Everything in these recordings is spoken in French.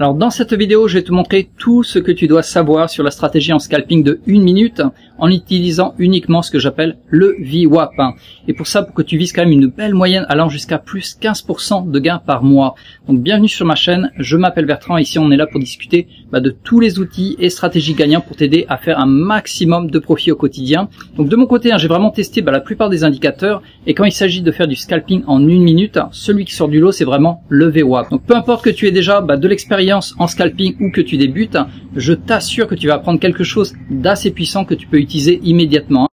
Alors dans cette vidéo, je vais te montrer tout ce que tu dois savoir sur la stratégie en scalping de 1 minute en utilisant uniquement ce que j'appelle le VWAP. Et pour ça, pour que tu vises quand même une belle moyenne allant jusqu'à plus 15% de gains par mois. Donc bienvenue sur ma chaîne, je m'appelle Bertrand et ici on est là pour discuter de tous les outils et stratégies gagnants pour t'aider à faire un maximum de profit au quotidien. Donc de mon côté, j'ai vraiment testé la plupart des indicateurs et quand il s'agit de faire du scalping en 1 minute, celui qui sort du lot c'est vraiment le VWAP. Donc peu importe que tu aies déjà de l'expérience en scalping ou que tu débutes, je t'assure que tu vas apprendre quelque chose d'assez puissant que tu peux utiliser immédiatement.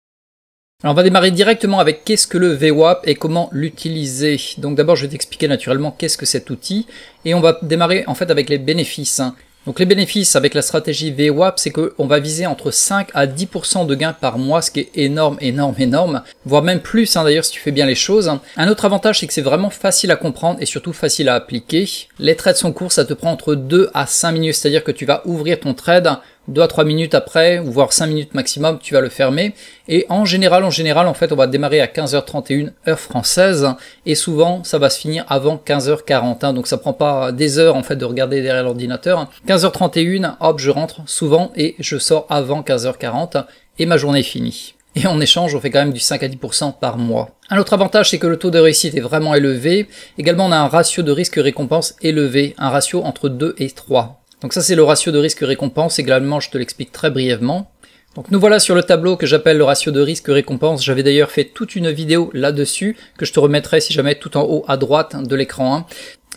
Alors on va démarrer directement avec qu'est-ce que le VWAP et comment l'utiliser. Donc d'abord je vais t'expliquer naturellement qu'est-ce que cet outil et on va démarrer en fait avec les bénéfices. Donc les bénéfices avec la stratégie VWAP, c'est qu'on va viser entre 5 à 10% de gains par mois, ce qui est énorme, voire même plus d'ailleurs si tu fais bien les choses. Un autre avantage, c'est que c'est vraiment facile à comprendre et surtout facile à appliquer. Les trades sont courts, ça te prend entre 2 à 5 minutes, c'est-à-dire que tu vas ouvrir ton trade 2 à 3 minutes après, ou voire 5 minutes maximum, tu vas le fermer. Et en général, en fait, on va démarrer à 15h31 heure française, et souvent, ça va se finir avant 15h40, donc ça prend pas des heures, en fait, de regarder derrière l'ordinateur. 15h31, hop, je rentre souvent, et je sors avant 15h40, et ma journée est finie. Et en échange, on fait quand même du 5 à 10% par mois. Un autre avantage, c'est que le taux de réussite est vraiment élevé. Également, on a un ratio de risque-récompense élevé, un ratio entre 2 et 3. Donc ça c'est le ratio de risque-récompense, également je te l'explique très brièvement. Donc nous voilà sur le tableau que j'appelle le ratio de risque-récompense, j'avais d'ailleurs fait toute une vidéo là-dessus, que je te remettrai si jamais tout en haut à droite de l'écran.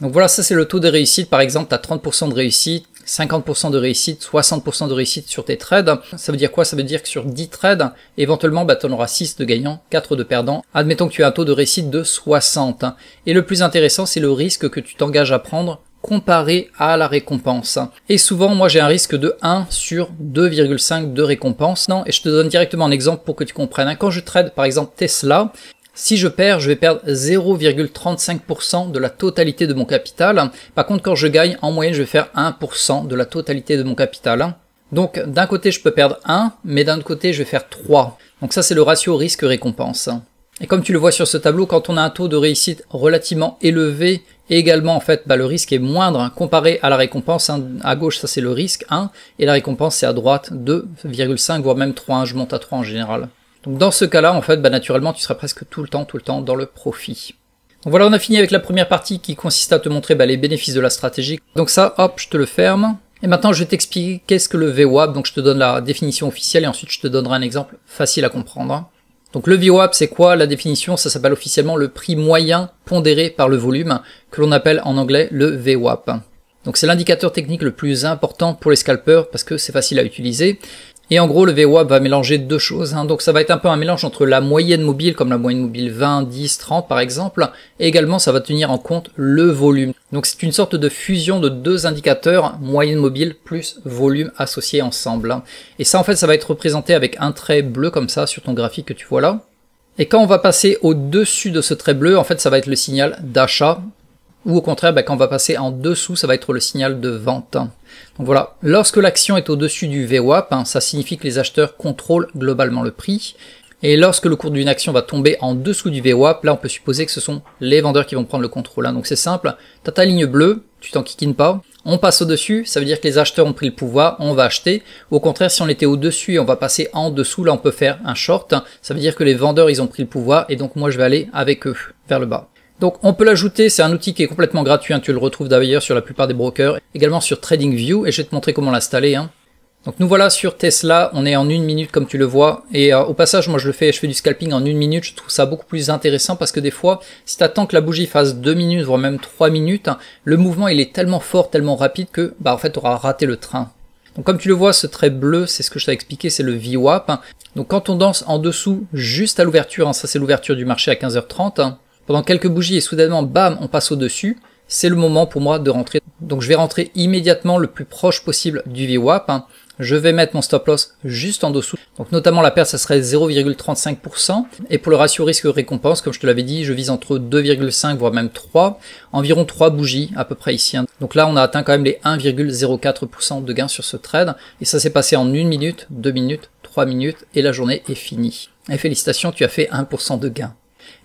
Donc voilà, ça c'est le taux de réussite, par exemple tu as 30% de réussite, 50% de réussite, 60% de réussite sur tes trades. Ça veut dire quoi? Ça veut dire que sur 10 trades, éventuellement tu en auras 6 de gagnants, 4 de perdants. Admettons que tu as un taux de réussite de 60. Et le plus intéressant c'est le risque que tu t'engages à prendre comparé à la récompense. Et souvent, moi j'ai un risque de 1 sur 2,5 de récompense. Non, et je te donne directement un exemple pour que tu comprennes. Quand je trade par exemple Tesla, si je perds, je vais perdre 0,35% de la totalité de mon capital. Par contre, quand je gagne, en moyenne, je vais faire 1% de la totalité de mon capital. Donc d'un côté, je peux perdre 1, mais d'un autre côté, je vais faire 3. Donc ça, c'est le ratio risque-récompense. Et comme tu le vois sur ce tableau, quand on a un taux de réussite relativement élevé, et également en fait le risque est moindre comparé à la récompense. À gauche ça c'est le risque 1 et la récompense c'est à droite 2,5 voire même 3, je monte à 3 en général. Donc dans ce cas là en fait naturellement tu seras presque tout le temps dans le profit. Donc voilà, on a fini avec la première partie qui consiste à te montrer les bénéfices de la stratégie. Donc ça hop je te le ferme. Et maintenant je vais t'expliquer qu'est-ce que le VWAP, donc je te donne la définition officielle et ensuite je te donnerai un exemple facile à comprendre. Donc le VWAP c'est quoi? La définition, ça s'appelle officiellement le prix moyen pondéré par le volume, que l'on appelle en anglais le VWAP. Donc c'est l'indicateur technique le plus important pour les scalpers parce que c'est facile à utiliser. Et en gros le VWAP va mélanger deux choses, donc ça va être un peu un mélange entre la moyenne mobile, comme la moyenne mobile 20, 10, 30 par exemple, et également ça va tenir en compte le volume. Donc c'est une sorte de fusion de deux indicateurs, moyenne mobile plus volume associés ensemble. Et ça en fait ça va être représenté avec un trait bleu comme ça sur ton graphique que tu vois là. Et quand on va passer au-dessus de ce trait bleu, en fait ça va être le signal d'achat, ou au contraire quand on va passer en dessous ça va être le signal de vente. Donc voilà, lorsque l'action est au-dessus du VWAP, ça signifie que les acheteurs contrôlent globalement le prix. Et lorsque le cours d'une action va tomber en dessous du VWAP, là on peut supposer que ce sont les vendeurs qui vont prendre le contrôle. Donc c'est simple, tu as ta ligne bleue, tu t'enquiquines pas, on passe au-dessus, ça veut dire que les acheteurs ont pris le pouvoir, on va acheter. Au contraire, si on était au-dessus et on va passer en dessous, là on peut faire un short, ça veut dire que les vendeurs ils ont pris le pouvoir et donc moi je vais aller avec eux, vers le bas. Donc on peut l'ajouter, c'est un outil qui est complètement gratuit, tu le retrouves d'ailleurs sur la plupart des brokers, également sur TradingView, et je vais te montrer comment l'installer. Donc nous voilà sur Tesla, on est en 1 minute comme tu le vois, et au passage moi je fais du scalping en 1 minute, je trouve ça beaucoup plus intéressant parce que des fois, si tu attends que la bougie fasse 2 minutes, voire même 3 minutes, le mouvement il est tellement fort, tellement rapide que en fait tu auras raté le train. Donc comme tu le vois, ce trait bleu, c'est ce que je t'ai expliqué, c'est le VWAP. Donc quand on danse en dessous, juste à l'ouverture, ça c'est l'ouverture du marché à 15h30, pendant quelques bougies et soudainement, bam, on passe au-dessus, c'est le moment pour moi de rentrer. Donc je vais rentrer immédiatement le plus proche possible du VWAP. Je vais mettre mon stop loss juste en dessous. Donc notamment la perte, ça serait 0,35%. Et pour le ratio risque-récompense, comme je te l'avais dit, je vise entre 2,5 voire même 3. Environ 3 bougies à peu près ici. Donc là, on a atteint quand même les 1,04% de gain sur ce trade. Et ça s'est passé en 1 minute, 2 minutes, 3 minutes et la journée est finie. Et félicitations, tu as fait 1% de gain.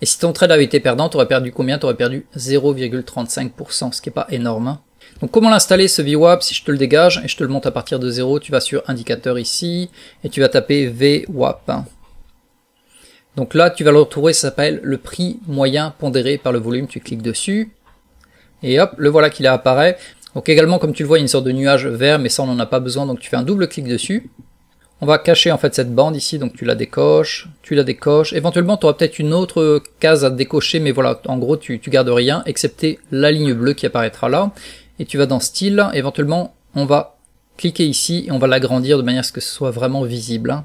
Et si ton trade avait été perdant, tu aurais perdu combien? Tu aurais perdu 0,35%, ce qui n'est pas énorme. Donc comment l'installer ce VWAP? Si je te le dégage et je te le monte à partir de 0, tu vas sur indicateur ici et tu vas taper VWAP. Donc là tu vas le retrouver, ça s'appelle le prix moyen pondéré par le volume, tu cliques dessus et hop, le voilà qu'il apparaît. Donc également comme tu le vois il y a une sorte de nuage vert, mais ça on n'en a pas besoin, donc tu fais un double clic dessus. On va cacher en fait cette bande ici, donc tu la décoches, éventuellement tu auras peut-être une autre case à décocher, mais voilà, en gros tu gardes rien, excepté la ligne bleue qui apparaîtra là, et tu vas dans style, éventuellement on va cliquer ici, et on va l'agrandir de manière à ce que ce soit vraiment visible.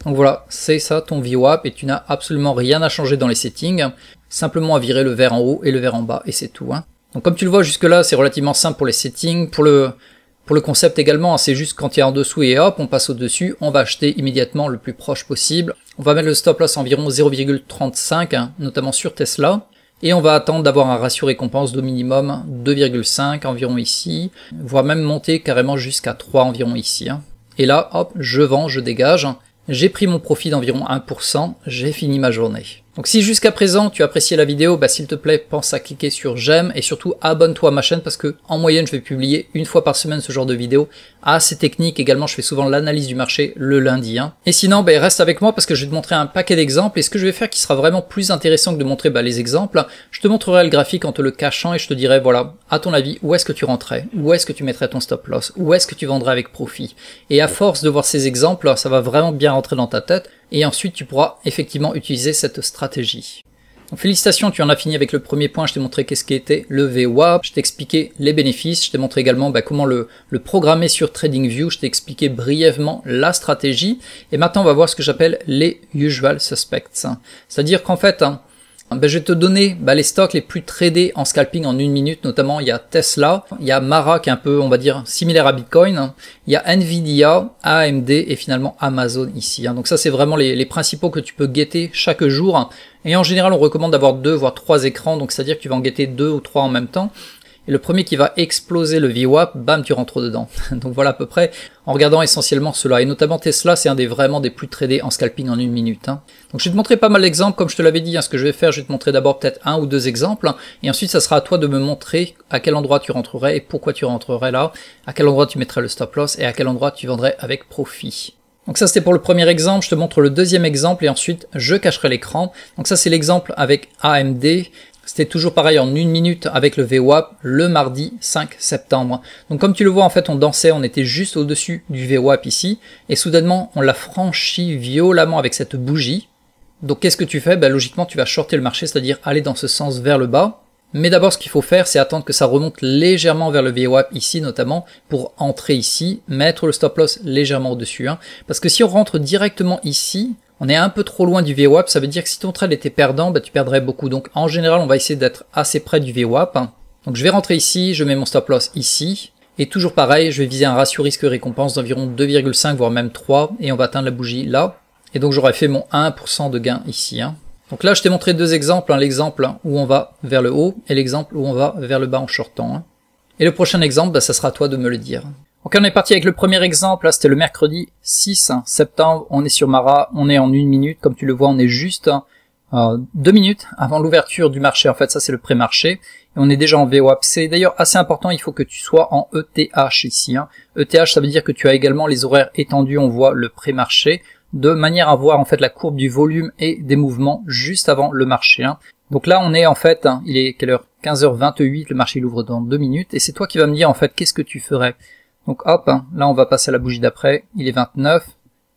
Donc voilà, c'est ça ton VWAP, et tu n'as absolument rien à changer dans les settings, simplement à virer le vert en haut et le vert en bas, et c'est tout. Donc comme tu le vois jusque là, c'est relativement simple pour les settings, pour le concept également, c'est juste quand il y a en dessous et hop, on passe au-dessus, on va acheter immédiatement le plus proche possible. On va mettre le stop loss environ 0,35, notamment sur Tesla. Et on va attendre d'avoir un ratio récompense d'au minimum 2,5 environ ici, voire même monter carrément jusqu'à 3 environ ici. Et là, hop, je vends, je dégage. J'ai pris mon profit d'environ 1%, j'ai fini ma journée. Donc si jusqu'à présent tu as apprécié la vidéo, s'il te plaît pense à cliquer sur j'aime et surtout abonne-toi à ma chaîne parce que en moyenne je vais publier une fois par semaine ce genre de vidéo assez technique. Également je fais souvent l'analyse du marché le lundi. Et sinon reste avec moi parce que je vais te montrer un paquet d'exemples et ce que je vais faire qui sera vraiment plus intéressant que de montrer les exemples, je te montrerai le graphique en te le cachant et je te dirai voilà, à ton avis, où est-ce que tu rentrais, où est-ce que tu mettrais ton stop loss, où est-ce que tu vendrais avec profit. Et à force de voir ces exemples, ça va vraiment bien rentrer dans ta tête. Et ensuite tu pourras effectivement utiliser cette stratégie. Donc, félicitations, tu en as fini avec le premier point, je t'ai montré qu'est-ce qu'était le VWAP, je t'ai expliqué les bénéfices, je t'ai montré également comment le programmer sur TradingView, je t'ai expliqué brièvement la stratégie, et maintenant on va voir ce que j'appelle les usual suspects. C'est-à-dire qu'en fait, je vais te donner les stocks les plus tradés en scalping en 1 minute, notamment il y a Tesla, il y a Mara qui est un peu, on va dire, similaire à Bitcoin, il y a Nvidia, AMD et finalement Amazon ici. Donc ça c'est vraiment les principaux que tu peux guetter chaque jour. Et en général on recommande d'avoir 2 voire 3 écrans, donc c'est-à-dire que tu vas en guetter 2 ou 3 en même temps. Et le premier qui va exploser le VWAP, bam, tu rentres dedans. Donc voilà à peu près, en regardant essentiellement cela. Et notamment Tesla, c'est un des vraiment des plus tradés en scalping en 1 minute. Donc je vais te montrer pas mal d'exemples, comme je te l'avais dit. Ce que je vais faire, je vais te montrer d'abord peut-être 1 ou 2 exemples. Et ensuite, ça sera à toi de me montrer à quel endroit tu rentrerais et pourquoi tu rentrerais là. À quel endroit tu mettrais le stop loss et à quel endroit tu vendrais avec profit. Donc ça c'était pour le premier exemple, je te montre le deuxième exemple et ensuite je cacherai l'écran. Donc ça c'est l'exemple avec AMD. C'était toujours pareil en 1 minute avec le VWAP le mardi 5 septembre. Donc comme tu le vois en fait on dansait, on était juste au-dessus du VWAP ici et soudainement on l'a franchi violemment avec cette bougie. Donc qu'est-ce que tu fais? Logiquement tu vas shorter le marché, c'est-à-dire aller dans ce sens vers le bas. Mais d'abord ce qu'il faut faire c'est attendre que ça remonte légèrement vers le VWAP ici notamment pour entrer ici, mettre le stop loss légèrement au-dessus. Parce que si on rentre directement ici, on est un peu trop loin du VWAP, ça veut dire que si ton trade était perdant, tu perdrais beaucoup. Donc en général on va essayer d'être assez près du VWAP. Donc je vais rentrer ici, je mets mon stop loss ici. Et toujours pareil, je vais viser un ratio risque-récompense d'environ 2,5 voire même 3 et on va atteindre la bougie là. Et donc j'aurais fait mon 1% de gain ici. Donc là je t'ai montré 2 exemples, l'exemple où on va vers le haut et l'exemple où on va vers le bas en shortant. Et le prochain exemple, ça sera à toi de me le dire. Ok, on est parti avec le premier exemple, là c'était le mercredi 6 septembre, on est sur Mara, on est en 1 minute, comme tu le vois on est juste 2 minutes avant l'ouverture du marché, en fait ça c'est le pré-marché, et on est déjà en VWAP. C'est d'ailleurs assez important, il faut que tu sois en ETH ici. ETH ça veut dire que tu as également les horaires étendus, on voit le pré-marché, de manière à voir en fait la courbe du volume et des mouvements juste avant le marché. Donc là on est en fait, il est quelle heure? 15h28, le marché il ouvre dans 2 minutes, et c'est toi qui vas me dire en fait qu'est-ce que tu ferais. Donc hop, là on va passer à la bougie d'après, il est 29,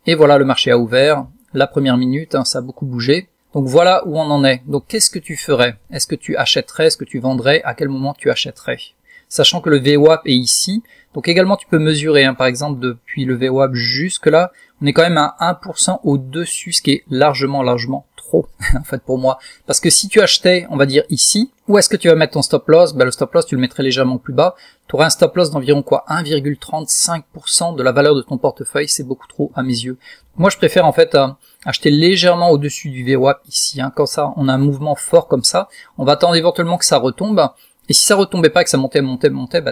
et voilà le marché a ouvert, la première minute, ça a beaucoup bougé. Donc voilà où on en est. Donc qu'est-ce que tu ferais? Est-ce que tu achèterais? Est-ce que tu vendrais? À quel moment tu achèterais? Sachant que le VWAP est ici, donc également tu peux mesurer, par exemple depuis le VWAP jusque là, on est quand même à 1% au-dessus, ce qui est largement trop en fait pour moi. Parce que si tu achetais, on va dire ici, où est-ce que tu vas mettre ton stop loss? Le stop loss tu le mettrais légèrement plus bas, tu aurais un stop loss d'environ 1,35% de la valeur de ton portefeuille, c'est beaucoup trop à mes yeux. Moi je préfère en fait acheter légèrement au-dessus du VWAP ici, quand ça on a un mouvement fort comme ça, on va attendre éventuellement que ça retombe. Et si ça retombait pas, que ça montait,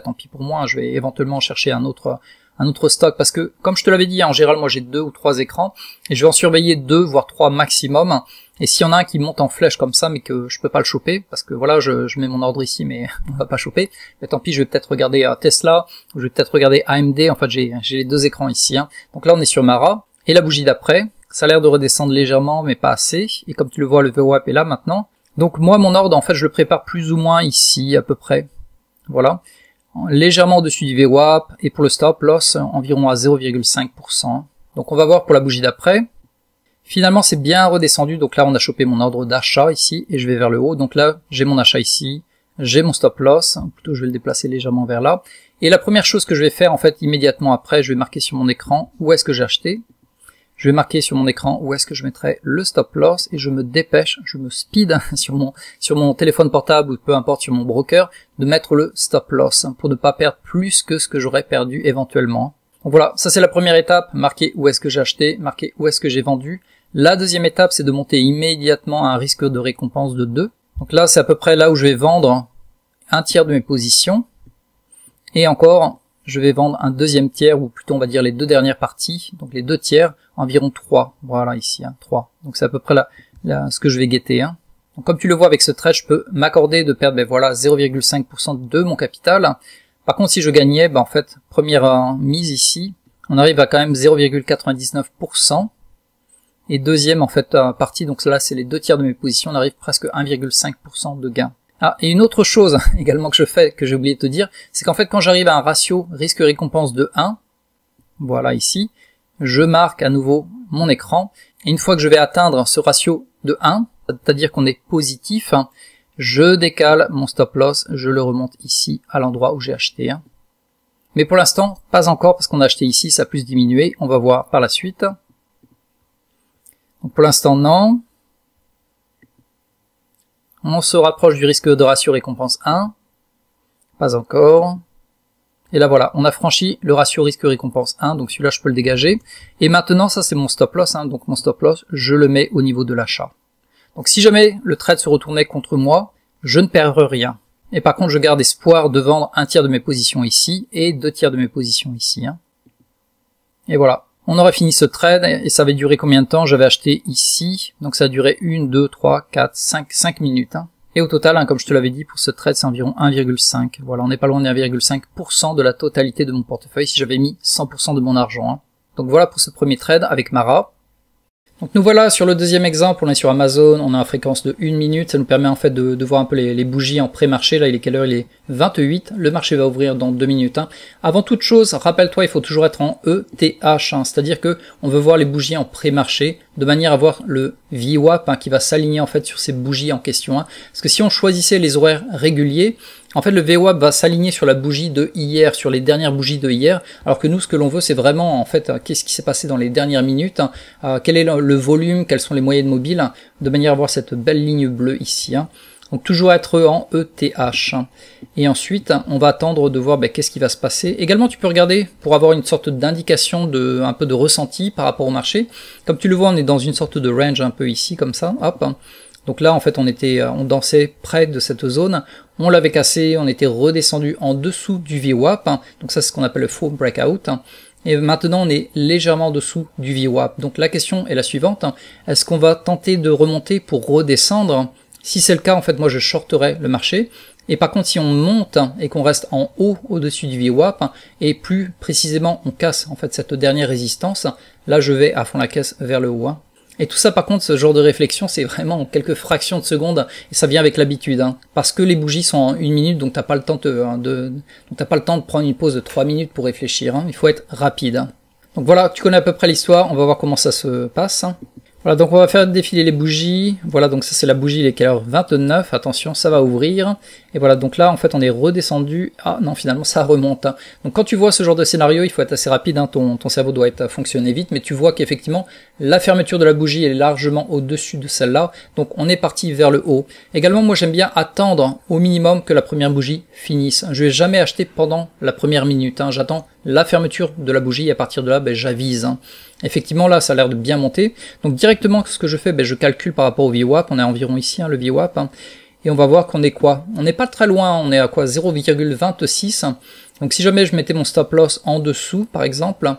tant pis pour moi, je vais éventuellement chercher un autre autre stock, parce que comme je te l'avais dit, en général moi j'ai 2 ou 3 écrans, et je vais en surveiller 2 voire 3 maximum, et s'il y en a un qui monte en flèche comme ça, mais que je peux pas le choper, parce que voilà, je mets mon ordre ici, mais on va pas choper, mais tant pis, je vais peut-être regarder Tesla, ou je vais peut-être regarder AMD, en fait j'ai les 2 écrans ici, hein. Donc là on est sur Mara, et la bougie d'après, ça a l'air de redescendre légèrement, mais pas assez, et comme tu le vois, le VWAP est là maintenant. Donc moi mon ordre, en fait je le prépare plus ou moins ici, à peu près, voilà, légèrement au-dessus du VWAP, et pour le stop loss, environ à 0,5%. Donc on va voir pour la bougie d'après. Finalement c'est bien redescendu, donc là on a chopé mon ordre d'achat ici, et je vais vers le haut, donc là j'ai mon achat ici, j'ai mon stop loss, plutôt je vais le déplacer légèrement vers là, et la première chose que je vais faire en fait immédiatement après, je vais marquer sur mon écran où est-ce que j'ai acheté, je vais marquer sur mon écran où est-ce que je mettrai le stop loss, et je me dépêche, je me speed sur mon téléphone portable ou peu importe sur mon broker, de mettre le stop loss, pour ne pas perdre plus que ce que j'aurais perdu éventuellement. Donc voilà, ça c'est la première étape, marquer où est-ce que j'ai acheté, marquer où est-ce que j'ai vendu. La deuxième étape, c'est de monter immédiatement à un risque de récompense de 2. Donc là, c'est à peu près là où je vais vendre un tiers de mes positions. Et encore, je vais vendre un deuxième tiers, ou plutôt on va dire les 2 dernières parties. Donc les 2 tiers, environ 3. Voilà ici, 3. Donc c'est à peu près là ce que je vais guetter. Hein. Donc comme tu le vois avec ce trade, je peux m'accorder de perdre 0,5% de mon capital. Par contre, si je gagnais, en fait, première mise ici, on arrive à quand même 0,99%. Et deuxième en fait partie, donc là c'est les 2 tiers de mes positions, on arrive presque 1,5% de gain. Ah, et une autre chose également que je fais, que j'ai oublié de te dire, c'est qu'en fait quand j'arrive à un ratio risque-récompense de 1, voilà ici, je marque à nouveau mon écran, et une fois que je vais atteindre ce ratio de 1, c'est-à-dire qu'on est positif, je décale mon stop loss, je le remonte ici à l'endroit où j'ai acheté. Mais pour l'instant, pas encore, parce qu'on a acheté ici, ça a plus diminué, on va voir par la suite. Donc pour l'instant, non. On se rapproche du risque de ratio récompense 1. Pas encore. Et là voilà, on a franchi le ratio risque récompense 1, donc celui-là je peux le dégager. Et maintenant, ça c'est mon stop loss, donc mon stop loss, je le mets au niveau de l'achat. Donc si jamais le trade se retournait contre moi, je ne perds rien. Et par contre, je garde espoir de vendre un tiers de mes positions ici et 2 tiers de mes positions ici. Et voilà. On aurait fini ce trade, et ça avait duré combien de temps? J'avais acheté ici, donc ça a duré 1, 2, 3, 4, 5 minutes. Et au total, comme je te l'avais dit, pour ce trade, c'est environ 1,5. Voilà, on n'est pas loin de 1,5% de la totalité de mon portefeuille si j'avais mis 100% de mon argent. Donc voilà pour ce premier trade avec Mara. Donc nous voilà sur le deuxième exemple, on est sur Amazon, on a une fréquence de 1 minute, ça nous permet en fait de voir un peu les bougies en pré-marché. Là il est quelle heure? Il est 28, le marché va ouvrir dans 2 minutes. Avant toute chose, rappelle-toi, il faut toujours être en ETH, c'est-à-dire que on veut voir les bougies en pré-marché, de manière à voir le VWAP qui va s'aligner en fait sur ces bougies en question. Parce que si on choisissait les horaires réguliers, en fait le VWAP va s'aligner sur la bougie de hier, sur les dernières bougies de hier, alors que nous ce que l'on veut c'est vraiment en fait qu'est-ce qui s'est passé dans les dernières minutes, quel est le volume, quelles sont les moyennes mobiles, de manière à voir cette belle ligne bleue ici. Donc toujours être en ETH. Et ensuite, on va attendre de voir qu'est-ce qui va se passer. Également, tu peux regarder pour avoir une sorte d'indication, un peu de ressenti par rapport au marché. Comme tu le vois, on est dans une sorte de range un peu ici, comme ça. Hop. Donc là, en fait, on dansait près de cette zone. On l'avait cassé, on était redescendu en dessous du VWAP. Donc ça, c'est ce qu'on appelle le full breakout. Et maintenant, on est légèrement en dessous du VWAP. Donc la question est la suivante. Est-ce qu'on va tenter de remonter pour redescendre? Si c'est le cas, en fait, moi, je shorterai le marché. Et par contre, si on monte et qu'on reste en haut au-dessus du VWAP, et plus précisément, on casse en fait cette dernière résistance, là, je vais à fond la caisse vers le haut. Et tout ça, par contre, ce genre de réflexion, c'est vraiment en quelques fractions de secondes, et ça vient avec l'habitude, parce que les bougies sont en 1 minute, donc t'as pas le temps de prendre une pause de 3 minutes pour réfléchir. Il faut être rapide. Donc voilà, tu connais à peu près l'histoire. On va voir comment ça se passe. Voilà, donc on va faire défiler les bougies. Voilà, donc ça c'est la bougie, il est quelle heure? 29, attention, ça va ouvrir. Et voilà, donc là en fait on est redescendu. Ah non, finalement ça remonte. Donc quand tu vois ce genre de scénario, il faut être assez rapide, ton cerveau doit être fonctionner vite, mais tu vois qu'effectivement la fermeture de la bougie est largement au-dessus de celle-là. Donc on est parti vers le haut. Également, moi j'aime bien attendre au minimum que la première bougie finisse. Je vais jamais acheter pendant la première minute. J'attends la fermeture de la bougie et à partir de là, j'avise. Effectivement, là, ça a l'air de bien monter. Donc directement, ce que je fais, je calcule par rapport au VWAP. On est environ ici, le VWAP. Et on va voir qu'on est quoi? On n'est pas très loin, on est à quoi? 0,26. Donc si jamais je mettais mon stop loss en dessous, par exemple,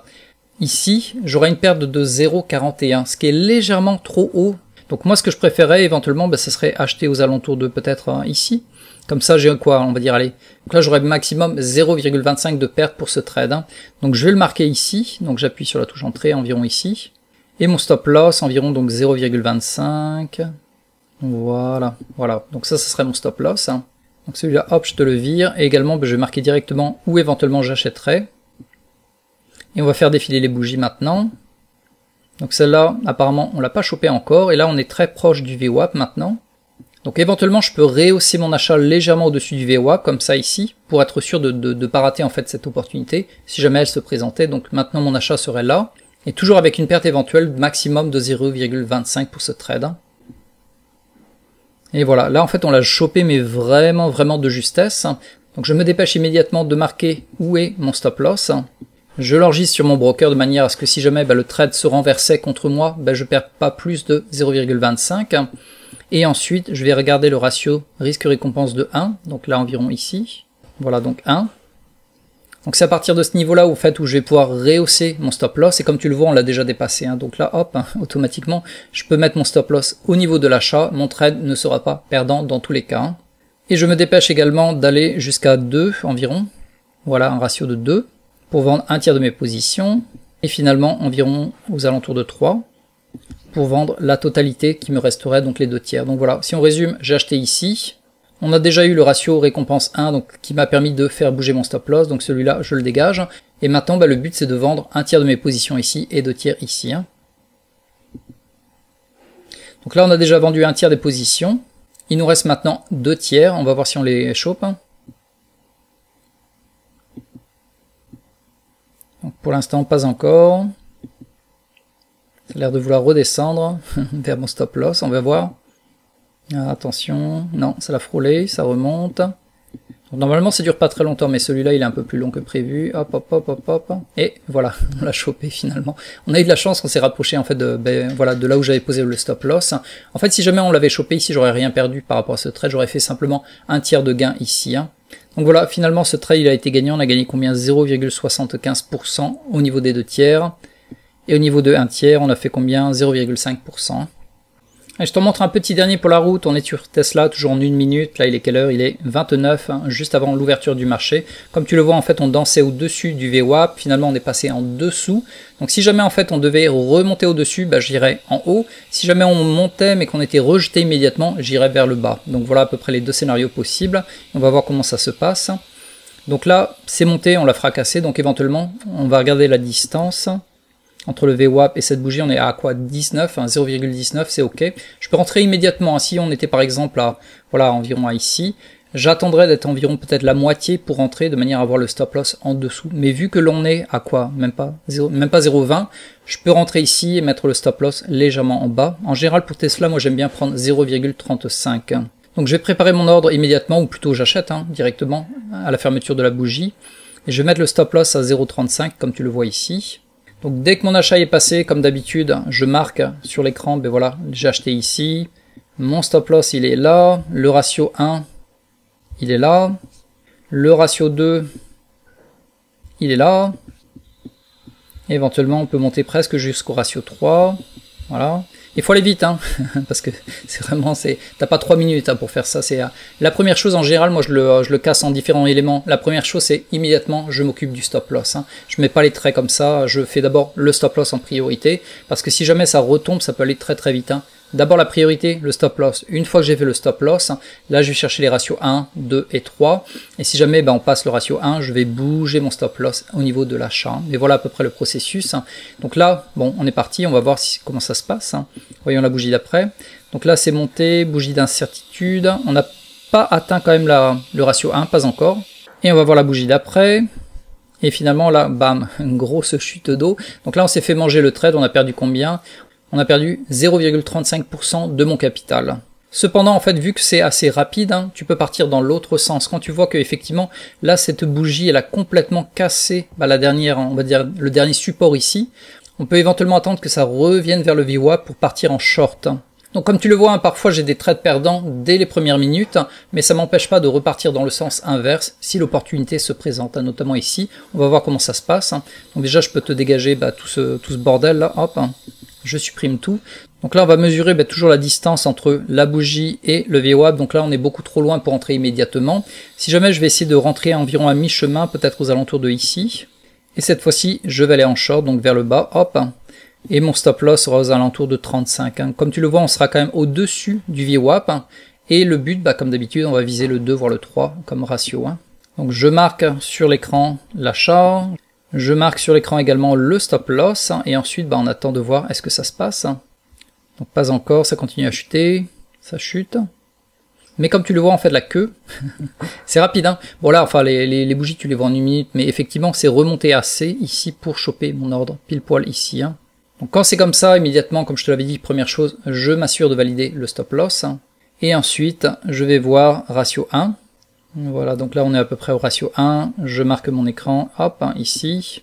ici, j'aurais une perte de 0,41, ce qui est légèrement trop haut. Donc moi, ce que je préférais éventuellement, ce serait acheter aux alentours de peut-être ici. Comme ça, j'ai quoi, on va dire, allez. Donc là, j'aurais maximum 0,25 de perte pour ce trade. Donc je vais le marquer ici. Donc j'appuie sur la touche entrée, environ ici. Et mon stop loss, environ donc 0,25. Voilà, voilà. Donc ça serait mon stop loss. Donc celui-là, hop, je te le vire. Et également, je vais marquer directement où éventuellement j'achèterai. Et on va faire défiler les bougies maintenant. Donc celle-là, apparemment, on l'a pas chopé encore. Et là, on est très proche du VWAP maintenant. Donc éventuellement, je peux rehausser mon achat légèrement au-dessus du VWAP, comme ça ici, pour être sûr de ne pas rater en fait cette opportunité, si jamais elle se présentait. Donc maintenant, mon achat serait là. Et toujours avec une perte éventuelle maximum de 0,25 pour ce trade. Et voilà, là en fait on l'a chopé mais vraiment de justesse. Donc je me dépêche immédiatement de marquer où est mon stop loss. Je l'enregistre sur mon broker de manière à ce que si jamais le trade se renversait contre moi, je ne perds pas plus de 0,25. Et ensuite je vais regarder le ratio risque-récompense de 1, donc là environ ici. Voilà donc 1. Donc c'est à partir de ce niveau-là où je vais pouvoir rehausser mon stop loss, et comme tu le vois on l'a déjà dépassé, donc là hop, automatiquement je peux mettre mon stop loss au niveau de l'achat, mon trade ne sera pas perdant dans tous les cas. Et je me dépêche également d'aller jusqu'à 2 environ, voilà un ratio de 2, pour vendre un tiers de mes positions, et finalement environ aux alentours de 3, pour vendre la totalité qui me resterait, donc les 2 tiers. Donc voilà, si on résume, j'ai acheté ici. On a déjà eu le ratio récompense 1 donc, qui m'a permis de faire bouger mon stop loss, donc celui-là je le dégage. Et maintenant le but c'est de vendre un tiers de mes positions ici et 2 tiers ici. Donc là on a déjà vendu un tiers des positions. Il nous reste maintenant 2 tiers, on va voir si on les chope. Donc pour l'instant pas encore. Ça a l'air de vouloir redescendre vers mon stop loss, on va voir. Ah, attention, non, ça l'a frôlé, ça remonte. Donc, normalement, ça dure pas très longtemps, mais celui-là, il est un peu plus long que prévu. Hop, hop, hop, hop, hop. Et voilà, on l'a chopé finalement. On a eu de la chance, on s'est rapproché en fait de là où j'avais posé le stop loss. En fait, si jamais on l'avait chopé ici, j'aurais rien perdu par rapport à ce trade. J'aurais fait simplement un tiers de gain ici. Donc voilà, finalement, ce trade, il a été gagné. On a gagné combien? 0,75% au niveau des 2 tiers. Et au niveau de 1 tiers, on a fait combien? 0,5%. Et je te montre un petit dernier pour la route, on est sur Tesla, toujours en 1 minute, là il est quelle heure? Il est 29, juste avant l'ouverture du marché. Comme tu le vois, en fait on dansait au-dessus du VWAP, finalement on est passé en dessous. Donc si jamais en fait on devait remonter au-dessus, j'irais en haut. Si jamais on montait mais qu'on était rejeté immédiatement, j'irais vers le bas. Donc voilà à peu près les 2 scénarios possibles. On va voir comment ça se passe. Donc là, c'est monté, on l'a fracassé, donc éventuellement, on va regarder la distance. Entre le VWAP et cette bougie, on est à quoi? 19, 0,19, c'est ok. Je peux rentrer immédiatement, si on était par exemple à, voilà, environ à ici, j'attendrai d'être environ peut-être la moitié pour rentrer, de manière à avoir le stop loss en dessous. Mais vu que l'on est à quoi? Même pas 0,20, je peux rentrer ici et mettre le stop loss légèrement en bas. En général, pour Tesla, moi j'aime bien prendre 0,35. Donc je vais préparer mon ordre immédiatement, ou plutôt j'achète directement à la fermeture de la bougie. Et je vais mettre le stop loss à 0,35, comme tu le vois ici. Donc dès que mon achat est passé, comme d'habitude, je marque sur l'écran, voilà, j'ai acheté ici, mon stop loss il est là, le ratio 1 il est là, le ratio 2 il est là, et éventuellement on peut monter presque jusqu'au ratio 3, voilà. Il faut aller vite, parce que c'est vraiment, t'as pas 3 minutes pour faire ça. C'est la première chose en général, moi je le casse en différents éléments. La première chose c'est immédiatement je m'occupe du stop loss. Je mets pas les traits comme ça, je fais d'abord le stop loss en priorité, parce que si jamais ça retombe, ça peut aller très vite. D'abord la priorité, le stop loss. Une fois que j'ai fait le stop loss, là je vais chercher les ratios 1, 2 et 3. Et si jamais on passe le ratio 1, je vais bouger mon stop loss au niveau de l'achat. Mais voilà à peu près le processus. Donc là, bon, on est parti, on va voir comment ça se passe. Voyons la bougie d'après. Donc là c'est monté, bougie d'incertitude. On n'a pas atteint quand même le ratio 1, pas encore. Et on va voir la bougie d'après. Et finalement là, bam, une grosse chute d'eau. Donc là on s'est fait manger le trade, on a perdu combien? On a perdu 0,35% de mon capital. Cependant, en fait, vu que c'est assez rapide, tu peux partir dans l'autre sens. Quand tu vois que effectivement, là, cette bougie, elle a complètement cassé la dernière, on va dire, le dernier support ici, on peut éventuellement attendre que ça revienne vers le VWAP pour partir en short. Donc comme tu le vois, hein, parfois j'ai des trades perdants dès les premières minutes, mais ça m'empêche pas de repartir dans le sens inverse si l'opportunité se présente, hein, notamment ici. On va voir comment ça se passe. Hein. Donc déjà je peux te dégager tout ce bordel là, hop, hein. Je supprime tout. Donc là on va mesurer toujours la distance entre la bougie et le VWAP, donc là on est beaucoup trop loin pour entrer immédiatement. Si jamais je vais essayer de rentrer environ à mi-chemin, peut-être aux alentours de ici, et cette fois-ci je vais aller en short, donc vers le bas, hop. Et mon stop loss sera aux alentours de 35. Hein. Comme tu le vois, on sera quand même au-dessus du VWAP. Hein. Et le but, comme d'habitude, on va viser le 2 voire le 3 comme ratio. Hein. Donc je marque sur l'écran l'achat. Je marque sur l'écran également le stop loss. Hein. Et ensuite, on attend de voir est-ce que ça se passe. Hein. Donc pas encore, ça continue à chuter. Ça chute. Mais comme tu le vois, en fait, la queue, c'est rapide. Hein. Bon là, enfin, les bougies, tu les vois en 1 minute. Mais effectivement, c'est remonté assez ici pour choper mon ordre pile poil ici. Hein. Donc quand c'est comme ça, immédiatement, comme je te l'avais dit, première chose, je m'assure de valider le stop loss. Et ensuite, je vais voir ratio 1. Voilà, donc là on est à peu près au ratio 1. Je marque mon écran, hop, ici.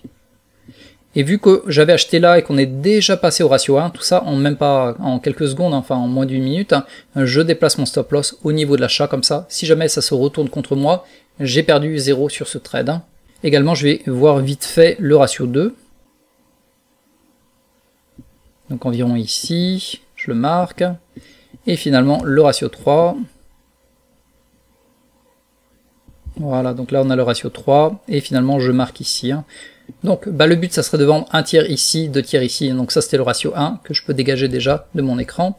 Et vu que j'avais acheté là et qu'on est déjà passé au ratio 1, tout ça en même pas en quelques secondes, enfin en moins d'1 minute, je déplace mon stop loss au niveau de l'achat comme ça. Si jamais ça se retourne contre moi, j'ai perdu 0 sur ce trade. Également, je vais voir vite fait le ratio 2. Donc environ ici, je le marque. Et finalement le ratio 3. Voilà, donc là on a le ratio 3. Et finalement je marque ici. Hein. Donc le but ça serait de vendre 1 tiers ici, 2 tiers ici. Donc ça c'était le ratio 1 que je peux dégager déjà de mon écran.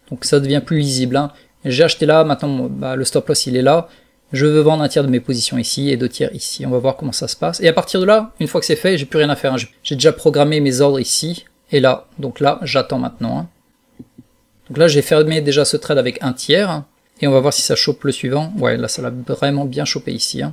Donc ça devient plus lisible. Hein. J'ai acheté là, maintenant le stop loss il est là. Je veux vendre 1 tiers de mes positions ici et 2 tiers ici. On va voir comment ça se passe. Et à partir de là, une fois que c'est fait, j'ai plus rien à faire. Hein. J'ai déjà programmé mes ordres ici. Et là, donc là, j'attends maintenant. Hein. Donc là, j'ai fermé déjà ce trade avec 1 tiers. Hein, et on va voir si ça chope le suivant. Ouais, là, ça l'a vraiment bien chopé ici. Hein.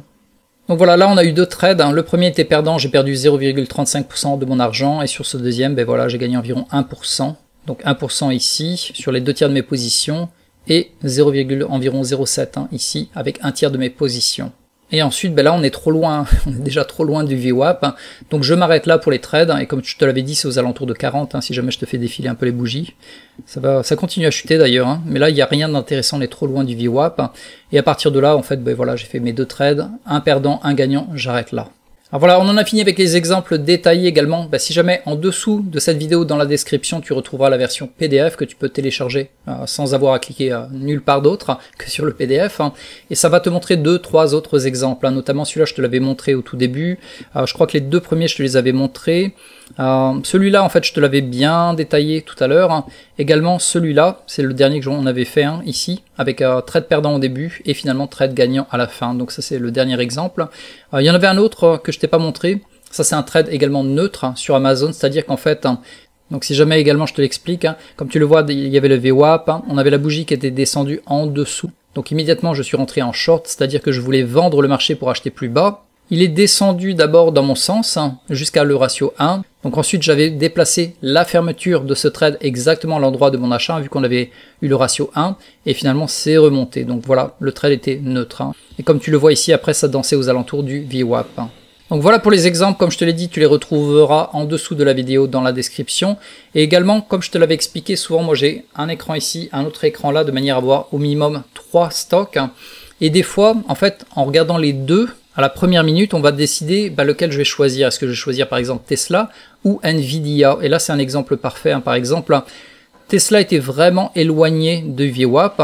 Donc voilà, là, on a eu 2 trades. Hein. Le premier était perdant, j'ai perdu 0,35% de mon argent. Et sur ce deuxième, voilà, j'ai gagné environ 1%. Donc 1% ici, sur les 2 tiers de mes positions. Et environ 0,7 hein, ici, avec 1 tiers de mes positions. Et ensuite, là, on est trop loin, on est déjà trop loin du VWAP, hein. Donc je m'arrête là pour les trades, hein, et comme je te l'avais dit, c'est aux alentours de 40, hein, si jamais je te fais défiler un peu les bougies. Ça continue à chuter d'ailleurs, hein, mais là, il n'y a rien d'intéressant, on est trop loin du VWAP, hein, et à partir de là, en fait, voilà, j'ai fait mes 2 trades, un perdant, un gagnant, j'arrête là. Alors voilà, on en a fini avec les exemples détaillés également. Si jamais en dessous de cette vidéo, dans la description, tu retrouveras la version PDF que tu peux télécharger sans avoir à cliquer nulle part d'autre que sur le PDF. Hein, et ça va te montrer 2-3 autres exemples. Hein, notamment celui-là, je te l'avais montré au tout début. Je crois que les 2 premiers, je te les avais montrés. Celui-là, en fait, je te l'avais bien détaillé tout à l'heure. Hein. Également, celui-là, c'est le dernier que j'en avais fait ici, avec trade perdant au début et finalement trade gagnant à la fin. Donc ça, c'est le dernier exemple. Il y en avait un autre que je t'ai pas montré. Ça, c'est un trade également neutre sur Amazon, c'est-à-dire qu'en fait, donc si jamais également je te l'explique, comme tu le vois, il y avait le VWAP, on avait la bougie qui était descendue en dessous. Donc immédiatement, je suis rentré en short, c'est-à-dire que je voulais vendre le marché pour acheter plus bas. Il est descendu d'abord dans mon sens, jusqu'à le ratio 1. Donc ensuite, j'avais déplacé la fermeture de ce trade exactement à l'endroit de mon achat, vu qu'on avait eu le ratio 1. Et finalement, c'est remonté. Donc voilà, le trade était neutre. Et comme tu le vois ici, après, ça dansait aux alentours du VWAP. Donc voilà pour les exemples, comme je te l'ai dit, tu les retrouveras en dessous de la vidéo dans la description. Et également, comme je te l'avais expliqué, souvent, moi j'ai un écran ici, un autre écran là, de manière à avoir au minimum 3 stocks. Et des fois, en fait, en regardant les deux, à la première minute, on va décider lequel je vais choisir. Est-ce que je vais choisir par exemple Tesla ou Nvidia? Et là, c'est un exemple parfait. Par exemple, Tesla était vraiment éloigné de VWAP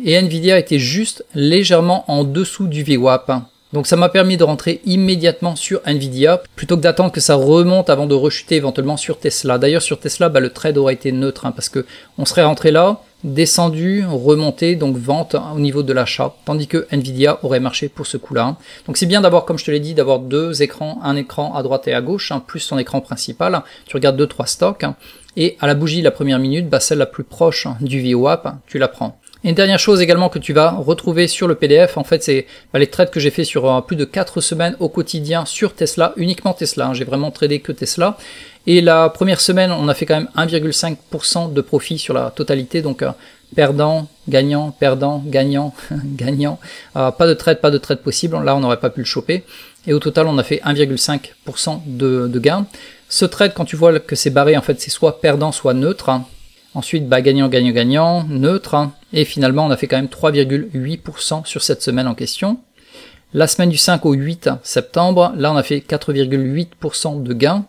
et Nvidia était juste légèrement en dessous du VWAP. Donc ça m'a permis de rentrer immédiatement sur Nvidia plutôt que d'attendre que ça remonte avant de rechuter éventuellement sur Tesla. D'ailleurs sur Tesla, le trade aurait été neutre parce que on serait rentré là, descendu, remonté, donc vente au niveau de l'achat, tandis que Nvidia aurait marché pour ce coup-là. Donc c'est bien d'avoir, comme je te l'ai dit, d'avoir 2 écrans, un écran à droite et à gauche, plus ton écran principal. Tu regardes 2-3 stocks et à la bougie la première minute, celle la plus proche du VWAP, tu la prends. Et une dernière chose également que tu vas retrouver sur le PDF, en fait, c'est les trades que j'ai fait sur plus de 4 semaines au quotidien sur Tesla, uniquement Tesla. J'ai vraiment tradé que Tesla. Et la première semaine, on a fait quand même 1,5% de profit sur la totalité. Donc perdant, gagnant, gagnant. Pas de trade possible. Là, on n'aurait pas pu le choper. Et au total, on a fait 1,5% de gain. Ce trade, quand tu vois que c'est barré, en fait, c'est soit perdant, soit neutre. Ensuite, gagnant, gagnant, gagnant, neutre. Et finalement, on a fait quand même 3,8% sur cette semaine en question. La semaine du 5 au 8 septembre, là on a fait 4,8% de gains.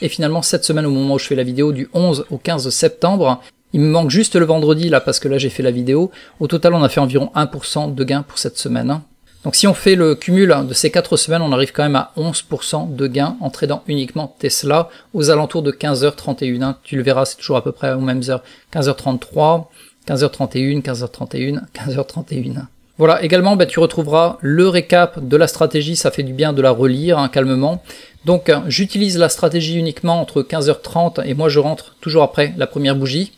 Et finalement, cette semaine, au moment où je fais la vidéo, du 11 au 15 septembre, il me manque juste le vendredi là parce que là j'ai fait la vidéo. Au total, on a fait environ 1% de gains pour cette semaine. Donc si on fait le cumul de ces 4 semaines, on arrive quand même à 11% de gains en tradant uniquement Tesla aux alentours de 15h31. Tu le verras, c'est toujours à peu près aux mêmes heures. 15h33, 15h31, 15h31, 15h31. Voilà, également tu retrouveras le récap de la stratégie, ça fait du bien de la relire calmement. Donc j'utilise la stratégie uniquement entre 15h30 et moi je rentre toujours après la première bougie.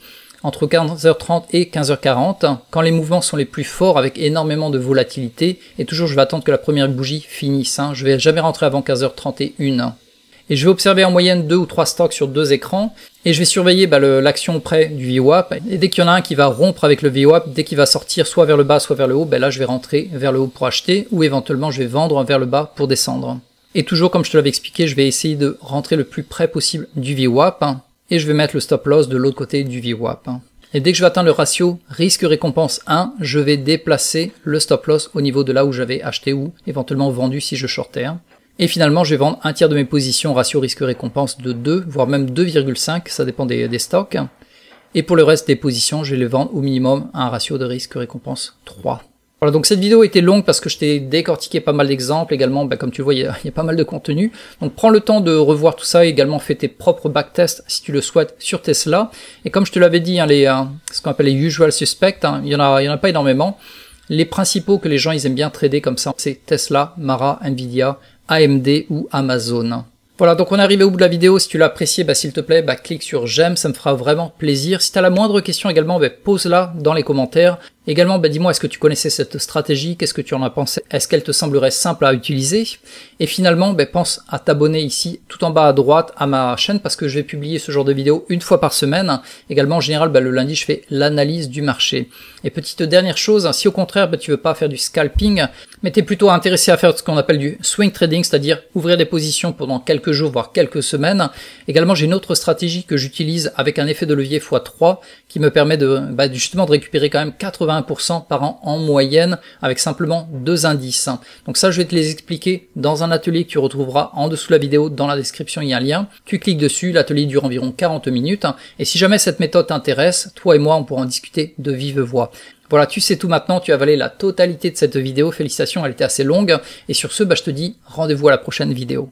Entre 15h30 et 15h40, quand les mouvements sont les plus forts avec énormément de volatilité, et toujours je vais attendre que la première bougie finisse, je vais jamais rentrer avant 15h31. Et je vais observer en moyenne 2 ou 3 stocks sur 2 écrans, et je vais surveiller l'action près du VWAP, et dès qu'il y en a un qui va rompre avec le VWAP, dès qu'il va sortir soit vers le bas, soit vers le haut, là je vais rentrer vers le haut pour acheter, ou éventuellement je vais vendre vers le bas pour descendre. Et toujours comme je te l'avais expliqué, je vais essayer de rentrer le plus près possible du VWAP, et je vais mettre le stop loss de l'autre côté du VWAP. Et dès que je vais atteindre le ratio risque-récompense 1, je vais déplacer le stop loss au niveau de là où j'avais acheté ou éventuellement vendu si je shortais. Et finalement, je vais vendre un tiers de mes positions ratio risque-récompense de 2, voire même 2,5, ça dépend des stocks. Et pour le reste des positions, je vais les vendre au minimum à un ratio de risque-récompense 3. Voilà, donc cette vidéo était longue parce que je t'ai décortiqué pas mal d'exemples également, comme tu vois, il y a pas mal de contenu. Donc prends le temps de revoir tout ça, également fais tes propres backtests si tu le souhaites sur Tesla. Et comme je te l'avais dit, ce qu'on appelle les usual suspects, il y en a pas énormément. Les principaux que les gens ils aiment bien trader comme ça, c'est Tesla, Mara, Nvidia, AMD ou Amazon. Voilà, donc on est arrivé au bout de la vidéo. Si tu l'as apprécié, s'il te plaît, clique sur j'aime, ça me fera vraiment plaisir. Si tu as la moindre question également, pose-la dans les commentaires. Également, dis-moi, est-ce que tu connaissais cette stratégie? Qu'est-ce que tu en as pensé? Est-ce qu'elle te semblerait simple à utiliser? Et finalement, pense à t'abonner ici, tout en bas à droite, à ma chaîne, parce que je vais publier ce genre de vidéo une fois par semaine. Également, en général, le lundi, je fais l'analyse du marché. Et petite dernière chose, si au contraire, tu veux pas faire du scalping, mais tu es plutôt intéressé à faire ce qu'on appelle du swing trading, c'est-à-dire ouvrir des positions pendant quelques jours, voire quelques semaines. Également, j'ai une autre stratégie que j'utilise avec un effet de levier x3 qui me permet justement de récupérer quand même 80% par an en moyenne avec simplement 2 indices. Donc ça, je vais te les expliquer dans un atelier que tu retrouveras en dessous de la vidéo. Dans la description, il y a un lien. Tu cliques dessus, l'atelier dure environ 40 minutes. Et si jamais cette méthode t'intéresse, toi et moi, on pourra en discuter de vive voix. Voilà, tu sais tout maintenant, tu as avalé la totalité de cette vidéo. Félicitations, elle était assez longue. Et sur ce, je te dis rendez-vous à la prochaine vidéo.